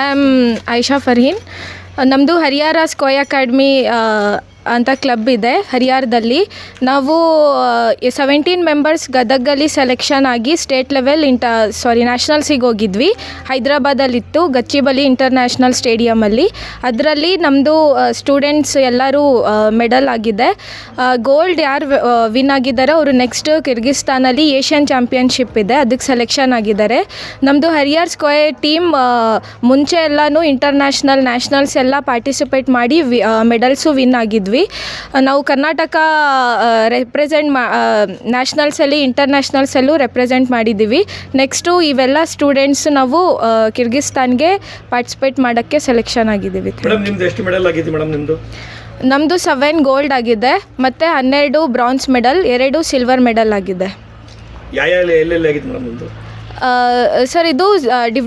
I am Aisha Farheen. ನಮ್ಮದು ಹರಿಯಾರ ಸ್ಕೋಯ್ academy ಅಂತ club ಇದೆ ಹರಿಯಾರದಲ್ಲಿ. ನಾವು 17 ಮೆಂಬರ್ಸ್ ಗದಗಲ್ಲಿ ಸೆಲೆಕ್ಷನ್ ಆಗಿ ಸ್ಟೇಟ್ ಲೆವೆಲ್ ನ್ಯಾಷನಲ್ಸಿಗೆ ಹೋಗಿದ್ವಿ. ಹೈದ್ರಾಬಾದಲ್ಲಿತ್ತು, ಗಚ್ಚಿಬಲಿ ಇಂಟರ್ನ್ಯಾಷನಲ್ ಸ್ಟೇಡಿಯಮಲ್ಲಿ. ಅದರಲ್ಲಿ ನಮ್ಮದು ಸ್ಟೂಡೆಂಟ್ಸ್ ಎಲ್ಲರೂ ಮೆಡಲ್ ಆಗಿದೆ. ಗೋಲ್ಡ್ ಯಾರು ವಿನ್ ಆಗಿದ್ದಾರೆ ಅವರು ನೆಕ್ಸ್ಟ್ ಕಿರ್ಗಿಸ್ತಾನಲ್ಲಿ ಏಷ್ಯನ್ ಚಾಂಪಿಯನ್ಶಿಪ್ ಇದೆ, ಅದಕ್ಕೆ ಸೆಲೆಕ್ಷನ್ ಆಗಿದ್ದಾರೆ. ನಮ್ಮದು ಹರಿಯಾರ್ ಸ್ಕೋಯ್ ಟೀಮ್ ಮುಂಚೆ ಎಲ್ಲನೂ ನ್ಯಾಷನಲ್ಸ್ ಎಲ್ಲ ಪಾರ್ಟಿಸಿಪೇಟ್ ಮಾಡಿ ಮೆಡಲ್ಸು ವಿನ್ ಆಗಿದ್ವಿ. ನಾವು ಕರ್ನಾಟಕ ರೆಪ್ರೆಸೆಂಟ್ ನ್ಯಾಷನಲ್ಸಲ್ಲಿ ಇಂಟರ್ನ್ಯಾಷನಲ್ಸಲ್ಲೂ ರೆಪ್ರೆಸೆಂಟ್ ಮಾಡಿದ್ದೀವಿ. ನೆಕ್ಸ್ಟು ಇವೆಲ್ಲ ಸ್ಟೂಡೆಂಟ್ಸ್ ನಾವು ಕಿರ್ಗಿಸ್ತಾನ್ಗೆ ಪಾರ್ಟಿಸಿಪೇಟ್ ಮಾಡೋಕ್ಕೆ ಸೆಲೆಕ್ಷನ್ ಆಗಿದ್ದೀವಿ. ಎಷ್ಟು ಮೆಡಲ್ ಆಗಿದೆ ಮೇಡಮ್ ನಿಮ್ಮದು? ನಮ್ಮದು 7 ಗೋಲ್ಡ್ ಆಗಿದೆ ಮತ್ತು 12 ಬ್ರಾನ್ಸ್ ಮೆಡಲ್, 2 ಸಿಲ್ವರ್ ಮೆಡಲ್ ಆಗಿದೆ. ಎಲ್ಲೆಲ್ಲಿ ಆಗಿದೆ ಮೇಡಮ್ ನಿಮ್ಮದು? ಸರ್, ಇದು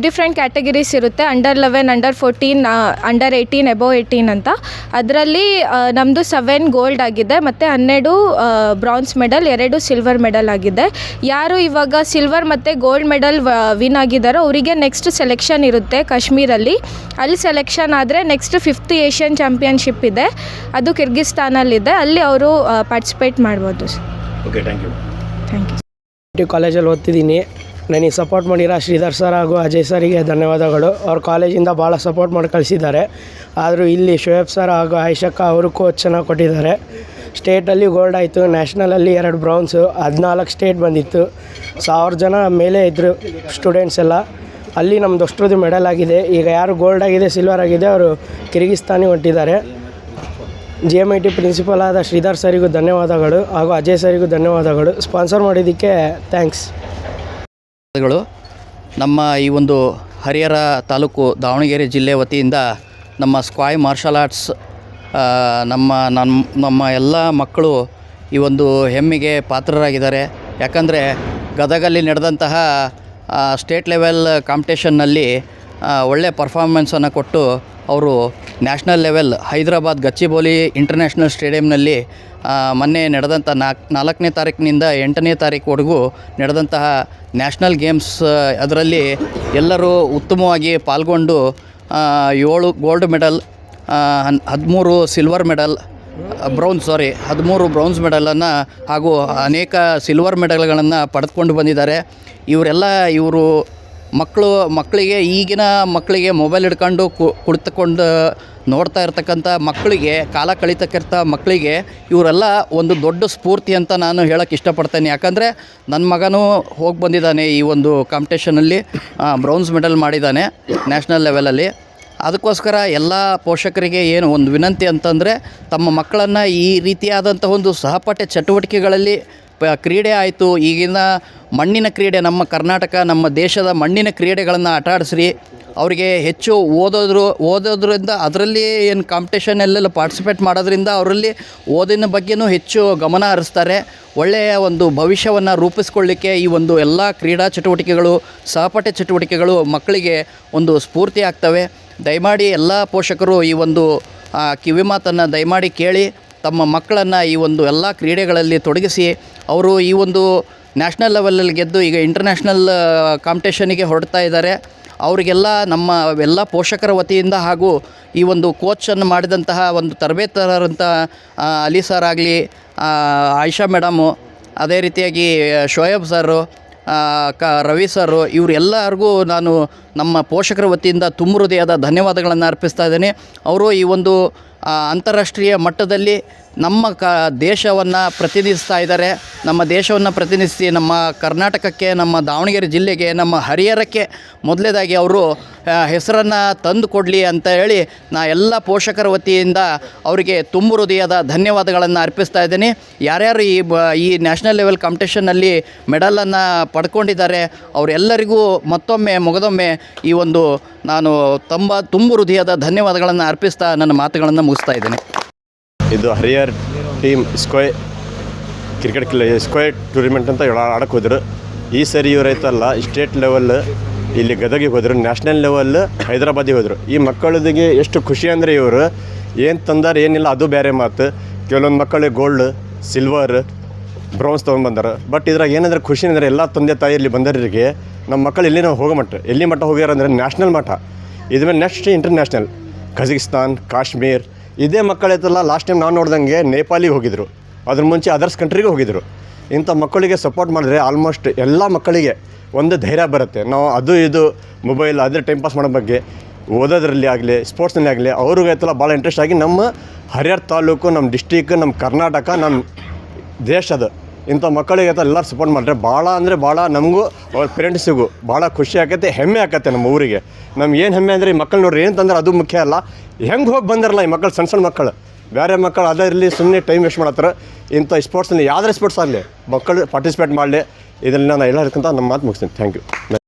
ಡಿಫ್ರೆಂಟ್ ಕ್ಯಾಟಗರೀಸ್ ಇರುತ್ತೆ. ಅಂಡರ್ 11, ಅಂಡರ್ 14, ಅಂಡರ್ 18, ಎಬೋ 18 ಅಂತ. ಅದರಲ್ಲಿ ನಮ್ಮದು 7 ಗೋಲ್ಡ್ ಆಗಿದೆ ಮತ್ತು 12 ಬ್ರಾನ್ಸ್ ಮೆಡಲ್, 2 ಸಿಲ್ವರ್ ಮೆಡಲ್ ಆಗಿದೆ. ಯಾರು ಇವಾಗ ಸಿಲ್ವರ್ ಮತ್ತು ಗೋಲ್ಡ್ ಮೆಡಲ್ ವಿನ್ ಆಗಿದ್ದಾರೋ ಅವರಿಗೆ ನೆಕ್ಸ್ಟ್ ಸೆಲೆಕ್ಷನ್ ಇರುತ್ತೆ ಕಾಶ್ಮೀರಲ್ಲಿ. ಅಲ್ಲಿ ಸೆಲೆಕ್ಷನ್ ಆದರೆ ನೆಕ್ಸ್ಟ್ 5th ಏಷ್ಯನ್ ಚಾಂಪಿಯನ್ಶಿಪ್ ಇದೆ, ಅದು ಕಿರ್ಗಿಸ್ತಾನಲ್ಲಿದೆ. ಅಲ್ಲಿ ಅವರು ಪಾರ್ಟಿಸಿಪೇಟ್ ಮಾಡ್ಬೋದು. Okay, thank you. ಕಾಲೇಜಲ್ಲಿ ಓದ್ತಿದ್ದೀನಿ. ನನಗೆ ಸಪೋರ್ಟ್ ಮಾಡಿರೋ ಶ್ರೀಧರ್ ಸರ್ ಹಾಗೂ ಅಜಯ್ ಸರಿಗೆ ಧನ್ಯವಾದಗಳು. ಅವ್ರ ಕಾಲೇಜಿಂದ ಭಾಳ ಸಪೋರ್ಟ್ ಮಾಡಿ ಕಳಿಸಿದ್ದಾರೆ. ಆದರೂ ಇಲ್ಲಿ ಶೋಯಬ್ ಸರ್ ಹಾಗೂ ಆಯಿಷಕ್ಕ ಅವರು ಕೋಚ್ ಚೆನ್ನಾಗಿ ಕೊಟ್ಟಿದ್ದಾರೆ. ಸ್ಟೇಟಲ್ಲಿ ಗೋಲ್ಡ್ ಆಯಿತು, ನ್ಯಾಷನಲಲ್ಲಿ 2 ಬ್ರೌನ್ಸು, 14 ಸ್ಟೇಟ್ ಬಂದಿತ್ತು. 1000 ಜನ ಮೇಲೆ ಇದ್ದರು ಸ್ಟೂಡೆಂಟ್ಸ್ ಎಲ್ಲ. ಅಲ್ಲಿ ನಮ್ಮದು ಅಷ್ಟರದ್ದು ಮೆಡಲ್ ಆಗಿದೆ. ಈಗ ಯಾರು ಗೋಲ್ಡ್ ಆಗಿದೆ, ಸಿಲ್ವರ್ ಆಗಿದೆ, ಅವರು ಕಿರ್ಗಿಸ್ತಾನಿಗೆ ಹೊಂಟಿದ್ದಾರೆ. GMIT ಪ್ರಿನ್ಸಿಪಲ್ ಆದ ಶ್ರೀಧರ್ ಸರಿಗೂ ಧನ್ಯವಾದಗಳು ಹಾಗೂ ಅಜಯ್ ಸರಿಗೂ ಧನ್ಯವಾದಗಳು. ಸ್ಪಾನ್ಸರ್ ಮಾಡಿದ್ದಕ್ಕೆ ಥ್ಯಾಂಕ್ಸ್. ನಮ್ಮ ಈ ಒಂದು ಹರಿಹರ ತಾಲೂಕು ದಾವಣಗೆರೆ ಜಿಲ್ಲೆ ವತಿಯಿಂದ ನಮ್ಮ ಸ್ಕ್ವಾಯ್ ಮಾರ್ಷಲ್ ಆರ್ಟ್ಸ್ ನಮ್ಮ ಎಲ್ಲ ಮಕ್ಕಳು ಈ ಒಂದು ಹೆಮ್ಮೆಗೆ ಪಾತ್ರರಾಗಿದ್ದಾರೆ. ಯಾಕಂದರೆ ಗದಗಲ್ಲಿ ನಡೆದಂತಹ ಸ್ಟೇಟ್ ಲೆವೆಲ್ ಕಾಂಪಿಟೇಷನ್ನಲ್ಲಿ ಒಳ್ಳೆಯ ಪರ್ಫಾರ್ಮೆನ್ಸನ್ನು ಕೊಟ್ಟು ಅವರು ನ್ಯಾಷನಲ್ ಲೆವೆಲ್ ಹೈದರಾಬಾದ್ ಗಚ್ಚಿಬೌಲಿ ಇಂಟರ್ನ್ಯಾಷನಲ್ ಸ್ಟೇಡಿಯಂನಲ್ಲಿ ಮೊನ್ನೆ ನಡೆದಂಥ 4ನೇ ತಾರೀಕಿನಿಂದ 8ನೇ ತಾರೀಕುವರೆಗೂ ನಡೆದಂತಹ ನ್ಯಾಷನಲ್ ಗೇಮ್ಸ್ ಅದರಲ್ಲಿ ಎಲ್ಲರೂ ಉತ್ತಮವಾಗಿ ಪಾಲ್ಗೊಂಡು 7 gold medal, 13 silver medal, 13 bronze ಮೆಡಲನ್ನು ಹಾಗೂ ಅನೇಕ ಸಿಲ್ವರ್ ಮೆಡಲ್ಗಳನ್ನು ಪಡೆದುಕೊಂಡು ಬಂದಿದ್ದಾರೆ. ಇವರು ಮಕ್ಕಳಿಗೆ ಈಗಿನ ಮಕ್ಕಳಿಗೆ ಮೊಬೈಲ್ ಹಿಡ್ಕೊಂಡು ಕುಳಿತುಕೊಂಡು ನೋಡ್ತಾ ಇರ್ತಕ್ಕಂಥ ಮಕ್ಕಳಿಗೆ, ಕಾಲ ಕಳೀತಕ್ಕಂಥ ಮಕ್ಕಳಿಗೆ ಇವರೆಲ್ಲ ಒಂದು ದೊಡ್ಡ ಸ್ಫೂರ್ತಿ ಅಂತ ನಾನು ಹೇಳೋಕ್ಕೆ ಇಷ್ಟಪಡ್ತೇನೆ. ಯಾಕಂದರೆ ನನ್ನ ಮಗನೂ ಹೋಗಿ ಬಂದಿದ್ದಾನೆ, ಈ ಒಂದು ಕಾಂಪಿಟೇಷನಲ್ಲಿ ಬ್ರೌನ್ಸ್ ಮೆಡಲ್ ಮಾಡಿದ್ದಾನೆ ನ್ಯಾಷನಲ್ ಲೆವೆಲಲ್ಲಿ. ಅದಕ್ಕೋಸ್ಕರ ಎಲ್ಲ ಪೋಷಕರಿಗೆ ಏನು ಒಂದು ವಿನಂತಿ ಅಂತಂದರೆ, ತಮ್ಮ ಮಕ್ಕಳನ್ನು ಈ ರೀತಿಯಾದಂಥ ಒಂದು ಸಹಪಾಠ್ಯ ಚಟುವಟಿಕೆಗಳಲ್ಲಿ ಕ್ರೀಡೆ ಆಯಿತು, ಈಗಿನ ಮಣ್ಣಿನ ಕ್ರೀಡೆ, ನಮ್ಮ ಕರ್ನಾಟಕ, ನಮ್ಮ ದೇಶದ ಮಣ್ಣಿನ ಕ್ರೀಡೆಗಳನ್ನು ಆಟ ಆಡಿಸ್ರಿ. ಅವರಿಗೆ ಹೆಚ್ಚು ಓದೋದ್ರಿಂದ ಅದರಲ್ಲಿ ಏನು ಕಾಂಪಿಟೇಷನ್ ಎಲ್ಲೆಲ್ಲ ಪಾರ್ಟಿಸಿಪೇಟ್ ಮಾಡೋದ್ರಿಂದ ಅವರಲ್ಲಿ ಓದಿನ ಬಗ್ಗೆನೂ ಹೆಚ್ಚು ಗಮನ ಹರಿಸ್ತಾರೆ. ಒಳ್ಳೆಯ ಒಂದು ಭವಿಷ್ಯವನ್ನು ರೂಪಿಸ್ಕೊಳ್ಳಿಕ್ಕೆ ಈ ಒಂದು ಎಲ್ಲ ಕ್ರೀಡಾ ಚಟುವಟಿಕೆಗಳು, ಸಹಪಾಠ್ಯ ಚಟುವಟಿಕೆಗಳು ಮಕ್ಕಳಿಗೆ ಒಂದು ಸ್ಫೂರ್ತಿ ಆಗ್ತವೆ. ದಯಮಾಡಿ ಎಲ್ಲ ಪೋಷಕರು ಈ ಒಂದು ಕಿವಿ ಮಾತನ್ನು ದಯಮಾಡಿ ಕೇಳಿ ತಮ್ಮ ಮಕ್ಕಳನ್ನು ಈ ಒಂದು ಎಲ್ಲ ಕ್ರೀಡೆಗಳಲ್ಲಿ ತೊಡಗಿಸಿ ಅವರು ಈ ಒಂದು ನ್ಯಾಷನಲ್ ಲೆವೆಲಲ್ಲಿ ಗೆದ್ದು ಈಗ ಇಂಟರ್ನ್ಯಾಷನಲ್ ಕಾಂಪಿಟೇಷನಿಗೆ ಹೊರಡ್ತಾ ಇದ್ದಾರೆ. ಅವರಿಗೆಲ್ಲ ನಮ್ಮ ಎಲ್ಲ ಪೋಷಕರ ವತಿಯಿಂದ ಹಾಗೂ ಈ ಒಂದು ಕೋಚನ್ನು ಮಾಡಿದಂತಹ ಒಂದು ತರಬೇತುದಾರರಂಥ ಅಲಿ ಸರ್ ಆಗಲಿ, ಆಯಿಷಾ ಮೇಡಮು, ಅದೇ ರೀತಿಯಾಗಿ ಶೋಯಬ್ ಸರು, ರವಿ ಸರು, ಇವರೆಲ್ಲರಿಗೂ ನಾನು ನಮ್ಮ ಪೋಷಕರ ವತಿಯಿಂದ ತುಂಬ ಹೃದಯದ ಧನ್ಯವಾದಗಳನ್ನು ಅರ್ಪಿಸ್ತಾ ಇದ್ದೇನೆ. ಅವರು ಈ ಒಂದು ಅಂತಾರಾಷ್ಟ್ರೀಯ ಮಟ್ಟದಲ್ಲಿ ನಮ್ಮ ದೇಶವನ್ನು ಪ್ರತಿನಿಧಿಸ್ತಾ ಇದ್ದಾರೆ. ನಮ್ಮ ದೇಶವನ್ನು ಪ್ರತಿನಿಧಿಸಿ ನಮ್ಮ ಕರ್ನಾಟಕಕ್ಕೆ, ನಮ್ಮ ದಾವಣಗೆರೆ ಜಿಲ್ಲೆಗೆ, ನಮ್ಮ ಹರಿಹರಕ್ಕೆ ಮೊದಲೇದಾಗಿ ಅವರು ಹೆಸರನ್ನು ತಂದು ಕೊಡಲಿ ಅಂತ ಹೇಳಿ ನಾ ಎಲ್ಲ ಪೋಷಕರ ವತಿಯಿಂದ ಅವರಿಗೆ ತುಂಬ ಹೃದಯದ ಧನ್ಯವಾದಗಳನ್ನು ಅರ್ಪಿಸ್ತಾ ಇದ್ದೀನಿ. ಯಾರ್ಯಾರು ಈ ನ್ಯಾಷನಲ್ ಲೆವೆಲ್ ಕಾಂಪಿಟೇಷನ್ನಲ್ಲಿ ಮೆಡಲನ್ನು ಪಡ್ಕೊಂಡಿದ್ದಾರೆ ಅವರೆಲ್ಲರಿಗೂ ಮತ್ತೊಮ್ಮೆ ಮುಗಿದೊಮ್ಮೆ ಈ ಒಂದು ನಾನು ತುಂಬ ಹೃದಯದ ಧನ್ಯವಾದಗಳನ್ನು ಅರ್ಪಿಸ್ತಾ ನನ್ನ ಮಾತುಗಳನ್ನು ಮುಗಿಸ್ತಾ ಇದ್ದೇನೆ. ಇದು ಹರಿಹರ್ ಟೀಮ್ ಸ್ಕ್ವಾಯ್ ಟೂರ್ನಮೆಂಟ್ ಅಂತ ಆಡಕ್ಕೆ ಹೋದರು. ಈ ಸರಿ ಇವರೈತಲ್ಲ ಸ್ಟೇಟ್ ಲೆವೆಲ್ ಇಲ್ಲಿ ಗದಗಿಗೆ ಹೋದರು, ನ್ಯಾಷನಲ್ ಲೆವೆಲ್ ಹೈದರಾಬಾದಿಗೆ ಹೋದರು. ಈ ಮಕ್ಕಳಿಗೆ ಎಷ್ಟು ಖುಷಿ ಅಂದರೆ ಇವರು ಏನು ತಂದಾರೆ ಏನಿಲ್ಲ ಅದು ಬೇರೆ ಮಾತು. ಕೆಲವೊಂದು ಮಕ್ಕಳಿಗೆ ಗೋಲ್ಡ್, ಸಿಲ್ವರ್, ಬ್ರೌನ್ಸ್ ತೊಗೊಂಡ್ಬಂದಾರೆ. ಬಟ್ ಇದ್ರಾಗ ಏನಂದ್ರೆ ಖುಷಿ ಅಂದರೆ ಎಲ್ಲ ತಂದೆ ತಾಯಿ ಇಲ್ಲಿ ಬಂದವರಿಗೆ ನಮ್ಮ ಮಕ್ಕಳು ಎಲ್ಲಿ ನಾವು ಹೋಗೋ ಮಟ್ಟ ಎಲ್ಲಿ ಮಟ್ಟ ಹೋಗ್ಯಾರ ಅಂದರೆ ನ್ಯಾಷನಲ್ ಮಟ್ಟ. ಇದ್ಮೇಲೆ ನೆಕ್ಸ್ಟ್ ಇಂಟರ್ನ್ಯಾಷನಲ್ ಕಜಕಿಸ್ತಾನ್, ಕಾಶ್ಮೀರ್ ಇದೇ ಮಕ್ಕಳೈತಲ್ಲ. ಲಾಸ್ಟ್ ಟೈಮ್ ನಾವು ನೋಡ್ದಂಗೆ ನೇಪಾಳಿಗೆ ಹೋಗಿದ್ರು, ಅದ್ರ ಮುಂಚೆ ಅದರ್ಸ್ ಕಂಟ್ರಿಗೆ ಹೋಗಿದ್ರು. ಇಂಥ ಮಕ್ಕಳಿಗೆ ಸಪೋರ್ಟ್ ಮಾಡಿದ್ರೆ ಆಲ್ಮೋಸ್ಟ್ ಎಲ್ಲ ಮಕ್ಕಳಿಗೆ ಒಂದು ಧೈರ್ಯ ಬರುತ್ತೆ. ನಾವು ಅದು ಇದು ಮೊಬೈಲ್ ಅದೇ ಟೈಮ್ ಪಾಸ್ ಮಾಡೋ ಬಗ್ಗೆ ಓದೋದ್ರಲ್ಲಿ ಆಗಲಿ ಸ್ಪೋರ್ಟ್ಸ್ನಲ್ಲಿ ಆಗಲಿ ಅವ್ರಿಗೈತಲ್ಲ ಭಾಳ ಇಂಟ್ರೆಸ್ಟ್ ಆಗಿ ನಮ್ಮ ಹರಿಹರ ತಾಲೂಕು, ನಮ್ಮ ಡಿಸ್ಟಿಕ್, ನಮ್ಮ ಕರ್ನಾಟಕ, ನಮ್ಮ ದೇಶದ ಇಂಥ ಮಕ್ಕಳಿಗೆ ಎಲ್ಲರೂ ಸಪೋರ್ಟ್ ಮಾಡಿದ್ರೆ ಭಾಳ ಅಂದರೆ ಭಾಳ ನಮಗೂ ಅವ್ರ ಪೇರೆಂಟ್ಸಿಗೂ ಭಾಳ ಖುಷಿ ಆಕೈತೆ, ಹೆಮ್ಮೆ ಆಕತ್ತೆ ನಮ್ಮ ಊರಿಗೆ. ನಮ್ಗೆ ಏನು ಹೆಮ್ಮೆ ಅಂದರೆ ಈ ಮಕ್ಕಳು ನೋಡ್ರಿ ಏನಂತಂದ್ರೆ ಅದು ಮುಖ್ಯ ಅಲ್ಲ, ಹೆಂಗೆ ಹೋಗಿ ಬಂದಿರಲ್ಲ ಈ ಮಕ್ಕಳು, ಸಣ್ಣ ಸಣ್ಣ ಮಕ್ಕಳು. ಬೇರೆ ಮಕ್ಕಳು ಅದೇ ಇರಲಿ ಸುಮ್ಮನೆ ಟೈಮ್ ವೇಸ್ಟ್ ಮಾಡತ್ತಾರೆ. ಇಂಥ ಸ್ಪೋರ್ಟ್ಸ್ನಲ್ಲಿ ಯಾವುದೇ ಸ್ಪೋರ್ಟ್ಸ್ ಆಗಲಿ ಮಕ್ಕಳು ಪಾರ್ಟಿಸಿಪೇಟ್ ಮಾಡಲಿ. ಇದರಲ್ಲಿ ನಾನು ಎಲ್ಲ ಹೇಳ್ಕೊಂತ ನಮ್ಮ ಮಾತು ಮುಗಿಸ್ತೀನಿ. Thank you.